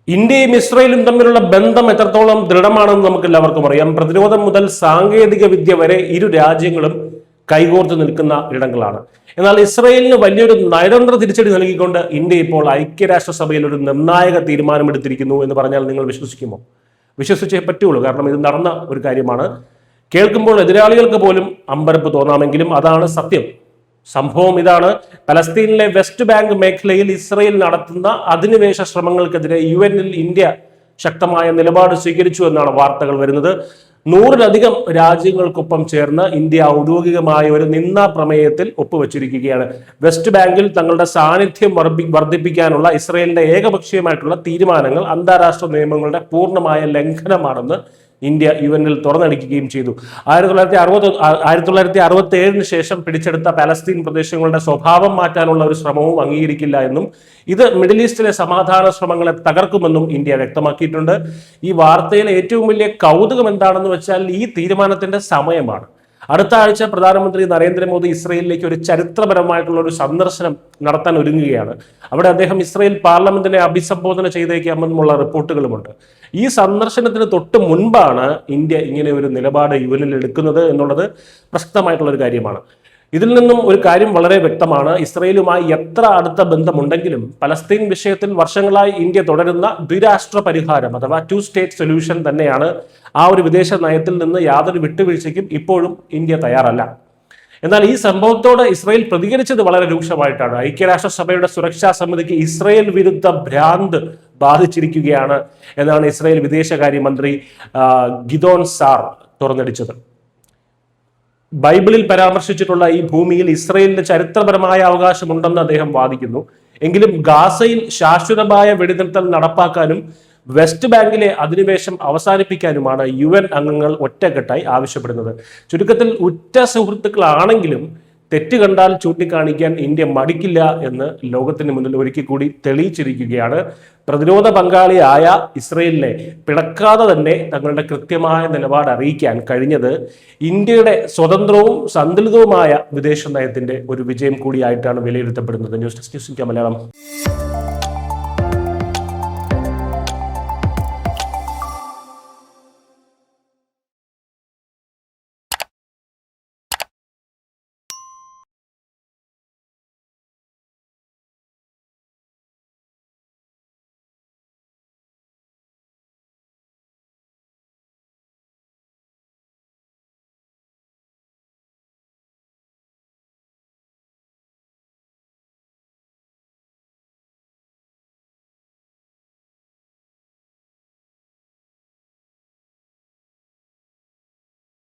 ഇന്ത്യയും ഇസ്രയേലും തമ്മിലുള്ള ബന്ധം എത്രത്തോളം ദൃഢമാണെന്ന് നമുക്ക് എല്ലാവർക്കും അറിയാം. പ്രതിരോധം മുതൽ സാങ്കേതിക വിദ്യ വരെ ഇരു രാജ്യങ്ങളും കൈകോർത്ത് നിൽക്കുന്ന ഇടങ്ങളാണ്. എന്നാൽ ഇസ്രയേലിന് വലിയൊരു നയതന്ത്ര തിരിച്ചടി നൽകിക്കൊണ്ട് ഇന്ത്യ ഇപ്പോൾ ഐക്യരാഷ്ട്രസഭയിൽ ഒരു നിർണായക തീരുമാനമെടുത്തിരിക്കുന്നു എന്ന് പറഞ്ഞാൽ നിങ്ങൾ വിശ്വസിക്കുമോ? വിശ്വസിച്ചേ പറ്റുള്ളൂ. കാരണം ഇത് നടന്ന ഒരു കാര്യമാണ്. കേൾക്കുമ്പോൾ എതിരാളികൾക്ക് പോലും അമ്പരപ്പ് തോന്നാമെങ്കിലും അതാണ് സത്യം. സംഭവം ഇതാണ്: പലസ്തീനിലെ വെസ്റ്റ് ബാങ്ക് മേഖലയിൽ ഇസ്രയേൽ നടത്തുന്ന അധിനിവേശ ശ്രമങ്ങൾക്കെതിരെ UN-ൽ ഇന്ത്യ ശക്തമായ നിലപാട് സ്വീകരിച്ചു എന്നാണ് വാർത്തകൾ വരുന്നത്. 100-ലധികം രാജ്യങ്ങൾക്കൊപ്പം ചേർന്ന് ഇന്ത്യ ഔദ്യോഗികമായ ഒരു നിന്ദാ പ്രമേയത്തിൽ ഒപ്പുവെച്ചിരിക്കുകയാണ്. വെസ്റ്റ് ബാങ്കിൽ തങ്ങളുടെ സാന്നിധ്യം വർദ്ധിപ്പിക്കാനുള്ള ഇസ്രയേലിന്റെ ഏകപക്ഷീയമായിട്ടുള്ള തീരുമാനങ്ങൾ അന്താരാഷ്ട്ര നിയമങ്ങളുടെ പൂർണ്ണമായ ലംഘനമാണെന്ന് ഇന്ത്യ UN-ൽ തുറന്നടിക്കുകയും ചെയ്തു. 1967 ശേഷം പിടിച്ചെടുത്ത പലസ്തീൻ പ്രദേശങ്ങളുടെ സ്വഭാവം മാറ്റാനുള്ള ഒരു ശ്രമവും അംഗീകരിക്കില്ല എന്നും ഇത് മിഡിൽ ഈസ്റ്റിലെ സമാധാന ശ്രമങ്ങളെ തകർക്കുമെന്നും ഇന്ത്യ വ്യക്തമാക്കിയിട്ടുണ്ട്. ഈ വാർത്തയിലെ ഏറ്റവും വലിയ കൗതുകം എന്താണെന്ന് വെച്ചാൽ ഈ തീരുമാനത്തിന്റെ സമയമാണ്. അടുത്ത ആഴ്ച പ്രധാനമന്ത്രി നരേന്ദ്രമോദി ഇസ്രയേലിലേക്ക് ഒരു ചരിത്രപരമായിട്ടുള്ള ഒരു സന്ദർശനം നടത്താൻ ഒരുങ്ങുകയാണ്. അവിടെ അദ്ദേഹം ഇസ്രയേൽ പാർലമെന്റിനെ അഭിസംബോധന ചെയ്തേക്കാമെന്നുള്ള റിപ്പോർട്ടുകളുമുണ്ട്. ഈ സന്ദർശനത്തിന് തൊട്ട് മുൻപാണ് ഇന്ത്യ ഇങ്ങനെ ഒരു നിലപാട് UN-ൽ എടുക്കുന്നത് എന്നുള്ളത് പ്രസക്തമായിട്ടുള്ള ഒരു കാര്യമാണ്. ഇതിൽ നിന്നും ഒരു കാര്യം വളരെ വ്യക്തമാണ്: ഇസ്രയേലുമായി എത്ര അടുത്ത ബന്ധമുണ്ടെങ്കിലും പലസ്തീൻ വിഷയത്തിൽ വർഷങ്ങളായി ഇന്ത്യ തുടരുന്ന ദ്വിരാഷ്ട്ര പരിഹാരം അഥവാ 2 സ്റ്റേറ്റ് സൊല്യൂഷൻ തന്നെയാണ്. ആ ഒരു വിദേശ നയത്തിൽ നിന്ന് യാതൊരു വിട്ടുവീഴ്ചയ്ക്കും ഇപ്പോഴും ഇന്ത്യ തയ്യാറല്ല. എന്നാൽ ഈ സംഭവത്തോട് ഇസ്രയേൽ പ്രതികരിച്ചത് വളരെ രൂക്ഷമായിട്ടാണ്. ഐക്യരാഷ്ട്രസഭയുടെ സുരക്ഷാ സമിതിക്ക് ഇസ്രയേൽ വിരുദ്ധ ഭ്രാന്ത് ബാധിച്ചിരിക്കുകയാണ് എന്നാണ് ഇസ്രയേൽ വിദേശകാര്യമന്ത്രി ഗിദോൻ സാർ തുറന്നടിച്ചത്. ബൈബിളിൽ പരാമർശിച്ചിട്ടുള്ള ഈ ഭൂമിയിൽ ഇസ്രയേലിന് ചരിത്രപരമായ അവകാശമുണ്ടെന്ന് അദ്ദേഹം വാദിക്കുന്നു. എങ്കിലും ഗാസയിൽ ശാശ്വതമായ വെടിനിർത്തൽ നടപ്പാക്കാനും വെസ്റ്റ് ബാങ്കിലെ അധിനിവേശം അവസാനിപ്പിക്കാനുമാണ് UN അംഗങ്ങൾ ഒറ്റക്കെട്ടായി ആവശ്യപ്പെടുന്നത്. ചുരുക്കത്തിൽ ഉറ്റ സുഹൃത്തുക്കളാണെങ്കിലും തെറ്റ് കണ്ടാൽ ചൂണ്ടിക്കാണിക്കാൻ ഇന്ത്യ മടിക്കില്ല എന്ന് ലോകത്തിന് മുന്നിൽ ഒരിക്കൽ കൂടി തെളിയിച്ചിരിക്കുകയാണ്. പ്രതിരോധ പങ്കാളിയായ ഇസ്രയേലിനെ പിളക്കാതെ തന്നെ തങ്ങളുടെ കൃത്യമായ നിലപാട് അറിയിക്കാൻ കഴിഞ്ഞത് ഇന്ത്യയുടെ സ്വതന്ത്രവും സന്തുലിതവുമായ വിദേശ നയത്തിന്റെ ഒരു വിജയം കൂടിയായിട്ടാണ് വിലയിരുത്തപ്പെടുന്നത്. News desk Malayalam.